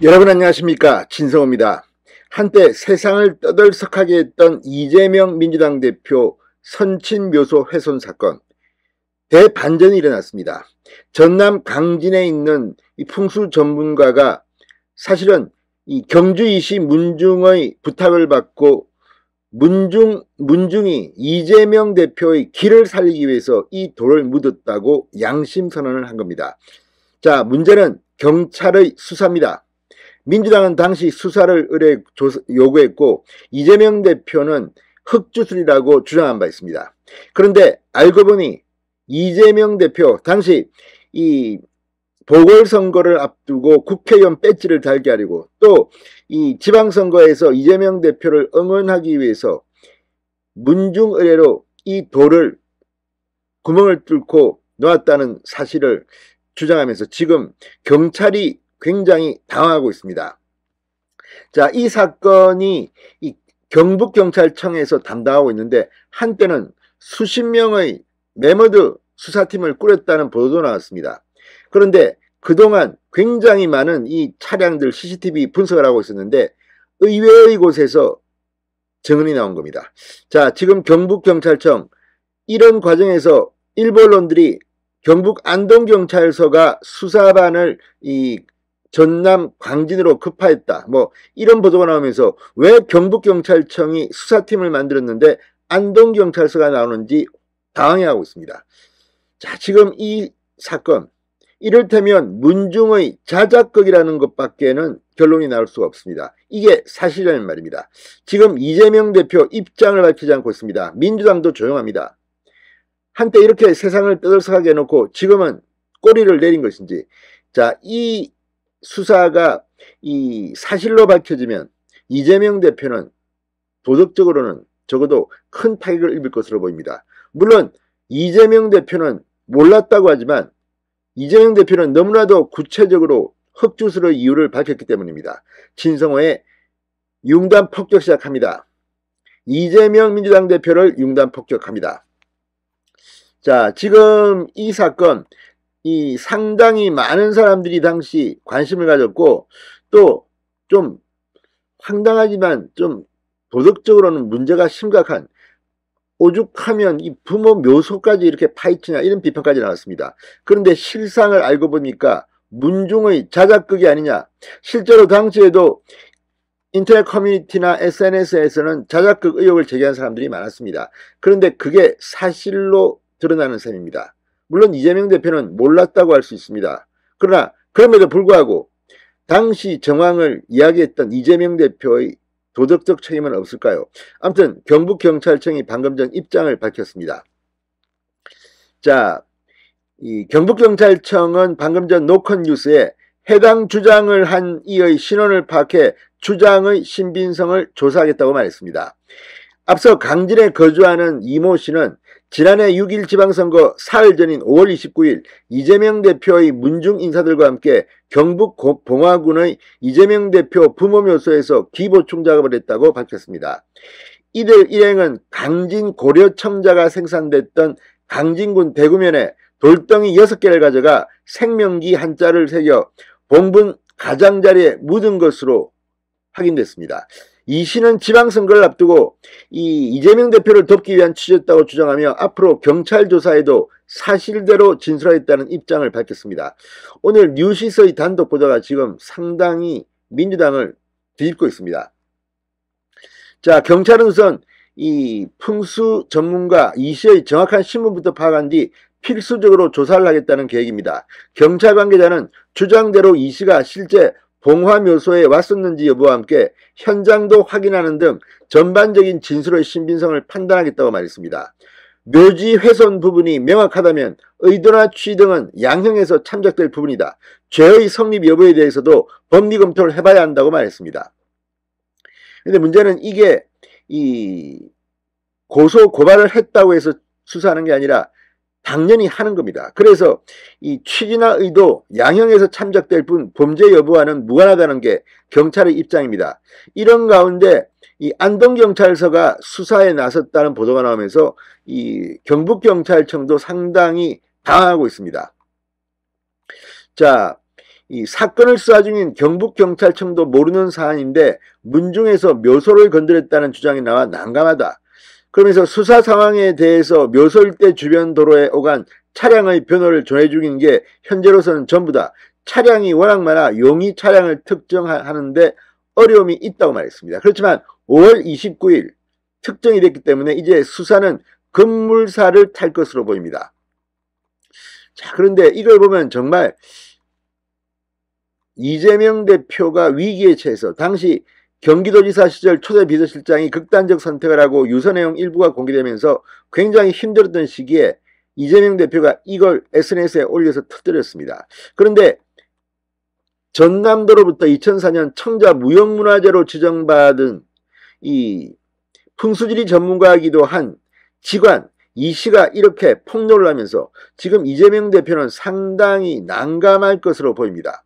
여러분 안녕하십니까, 진성호입니다. 한때 세상을 떠들썩하게 했던 이재명 민주당 대표 선친묘소 훼손 사건, 대반전이 일어났습니다. 전남 강진에 있는 이 풍수 전문가가 사실은 이 경주이시 문중의 부탁을 받고 문중이 이재명 대표의 길을 살리기 위해서 이 돌을 묻었다고 양심 선언을 한 겁니다. 자, 문제는 경찰의 수사입니다. 민주당은 당시 수사를 요구했고 이재명 대표는 흑주술이라고 주장한 바 있습니다. 그런데 알고 보니 이재명 대표 당시 이 보궐선거를 앞두고 국회의원 배지를 달게 하려고 또 이 지방선거에서 이재명 대표를 응원하기 위해서 문중 의뢰로 이 돌을 구멍을 뚫고 놓았다는 사실을 주장하면서 지금 경찰이 굉장히 당황하고 있습니다. 자, 이 사건이 이 경북경찰청에서 담당하고 있는데 한때는 수십 명의 매머드 수사팀을 꾸렸다는 보도도 나왔습니다. 그런데 그동안 굉장히 많은 이 차량들 CCTV 분석을 하고 있었는데 의외의 곳에서 증언이 나온 겁니다. 자, 지금 경북경찰청 이런 과정에서 일부 언론들이 경북 안동경찰서가 수사반을 이 전남 광진으로 급파했다, 뭐 이런 보도가 나오면서 왜 경북경찰청이 수사팀을 만들었는데 안동경찰서가 나오는지 당황해하고 있습니다. 자, 지금 이 사건 이를테면 문중의 자작극이라는 것밖에는 결론이 나올 수가 없습니다. 이게 사실이라는 말입니다. 지금 이재명 대표 입장을 밝히지 않고 있습니다. 민주당도 조용합니다. 한때 이렇게 세상을 떠들썩하게 해놓고 지금은 꼬리를 내린 것인지. 자, 이 수사가 이 사실로 밝혀지면 이재명 대표는 도덕적으로는 적어도 큰 타격을 입을 것으로 보입니다. 물론 이재명 대표는 몰랐다고 하지만 이재명 대표는 너무나도 구체적으로 흑주술의 이유를 밝혔기 때문입니다. 진성호의 융단 폭격 시작합니다. 이재명 민주당 대표를 융단 폭격합니다. 자, 지금 이 사건 이 상당히 많은 사람들이 당시 관심을 가졌고 또 좀 황당하지만 좀 도덕적으로는 문제가 심각한, 오죽하면 이 부모 묘소까지 이렇게 파헤치냐 이런 비판까지 나왔습니다. 그런데 실상을 알고 보니까 문중의 자작극이 아니냐. 실제로 당시에도 인터넷 커뮤니티나 SNS에서는 자작극 의혹을 제기한 사람들이 많았습니다. 그런데 그게 사실로 드러나는 셈입니다. 물론 이재명 대표는 몰랐다고 할 수 있습니다. 그러나 그럼에도 불구하고 당시 정황을 이야기했던 이재명 대표의 도덕적 책임은 없을까요? 아무튼 경북경찰청이 방금 전 입장을 밝혔습니다. 자, 이 경북경찰청은 방금 전 노컷 뉴스에 해당 주장을 한 이의 신원을 파악해 주장의 신빙성을 조사하겠다고 말했습니다. 앞서 강진에 거주하는 이모 씨는 지난해 6일 지방선거 사흘 전인 5월 29일 이재명 대표의 문중 인사들과 함께 경북 봉화군의 이재명 대표 부모묘소에서 기보충 작업을 했다고 밝혔습니다. 이들 일행은 강진 고려청자가 생산됐던 강진군 대구면에 돌덩이 6개를 가져가 생명기 한자를 새겨 봉분 가장자리에 묻은 것으로 확인됐습니다. 이 씨는 지방선거를 앞두고 이재명 대표를 돕기 위한 취지였다고 주장하며 앞으로 경찰 조사에도 사실대로 진술하겠다는 입장을 밝혔습니다. 오늘 뉴시스의 단독 보도가 지금 상당히 민주당을 뒤집고 있습니다. 자, 경찰은 우선 이 풍수 전문가 이 씨의 정확한 신분부터 파악한 뒤 필수적으로 조사를 하겠다는 계획입니다. 경찰 관계자는 주장대로 이 씨가 실제 봉화묘소에 왔었는지 여부와 함께 현장도 확인하는 등 전반적인 진술의 신빙성을 판단하겠다고 말했습니다. 묘지 훼손 부분이 명확하다면 의도나 취 등은 양형에서 참작될 부분이다. 죄의 성립 여부에 대해서도 법리 검토를 해봐야 한다고 말했습니다. 그런데 문제는 이게 이 고소 고발을 했다고 해서 수사하는 게 아니라 당연히 하는 겁니다. 그래서 이 취지나 의도, 양형에서 참작될 뿐 범죄 여부와는 무관하다는 게 경찰의 입장입니다. 이런 가운데 이 안동경찰서가 수사에 나섰다는 보도가 나오면서 이 경북경찰청도 상당히 당황하고 있습니다. 자, 이 사건을 수사 중인 경북경찰청도 모르는 사안인데 문중에서 묘소를 건드렸다는 주장이 나와 난감하다. 그러면서 수사 상황에 대해서 묘소 일대 주변 도로에 오간 차량의 번호를 전해주긴 게 현재로서는 전부다. 차량이 워낙 많아 용의 차량을 특정하는데 어려움이 있다고 말했습니다. 그렇지만 5월 29일 특정이 됐기 때문에 이제 수사는 급물살을 탈 것으로 보입니다. 자, 그런데 이걸 보면 정말 이재명 대표가 위기에 처해서 당시 경기도지사 시절 초대 비서실장이 극단적 선택을 하고 유서 내용 일부가 공개되면서 굉장히 힘들었던 시기에 이재명 대표가 이걸 SNS에 올려서 터뜨렸습니다. 그런데 전남도로부터 2004년 청자 무형문화재로 지정받은 이 풍수지리 전문가이기도 한 직관 이 씨가 이렇게 폭로를 하면서 지금 이재명 대표는 상당히 난감할 것으로 보입니다.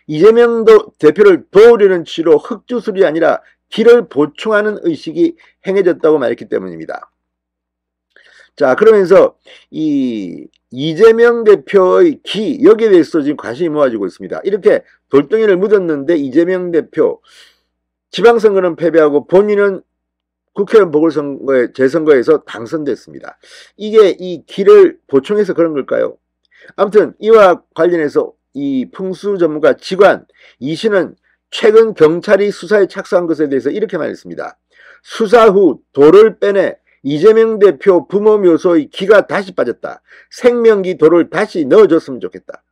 이재명 대표를 도우려는 취지로 흙주술이 아니라 길을 보충하는 의식이 행해졌다고 말했기 때문입니다. 자, 그러면서 이 이재명 대표의 기 여기에 대해서 지금 관심이 모아지고 있습니다. 이렇게 돌덩이를 묻었는데 이재명 대표 지방선거는 패배하고 본인은 국회의원 보궐선거에 재선거에서 당선됐습니다. 이게 이 길을 보충해서 그런 걸까요? 아무튼 이와 관련해서 이 풍수 전문가 직관 이 씨는 최근 경찰이 수사에 착수한 것에 대해서 이렇게 말했습니다. 수사 후 돌을 빼내 이재명 대표 부모 묘소의 기가 다시 빠졌다. 생명기 돌을 다시 넣어줬으면 좋겠다.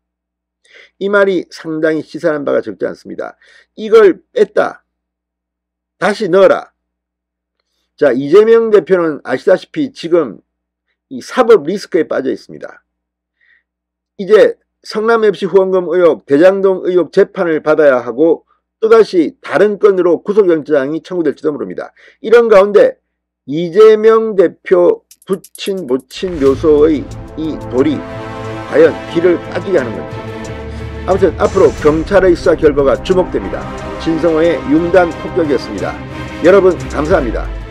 이 말이 상당히 시사하는 바가 적지 않습니다. 이걸 뺐다. 다시 넣어라. 자, 이재명 대표는 아시다시피 지금 이 사법 리스크에 빠져 있습니다. 이제 성남FC 후원금 의혹, 대장동 의혹 재판을 받아야 하고 또다시 다른 건으로 구속영장이 청구될지도 모릅니다. 이런 가운데 이재명 대표 붙인 모친 묘소의 이 돌이 과연 길을 빠지게 하는 건지. 아무튼 앞으로 경찰의 수사 결과가 주목됩니다. 진성호의 융단 폭격이었습니다. 여러분 감사합니다.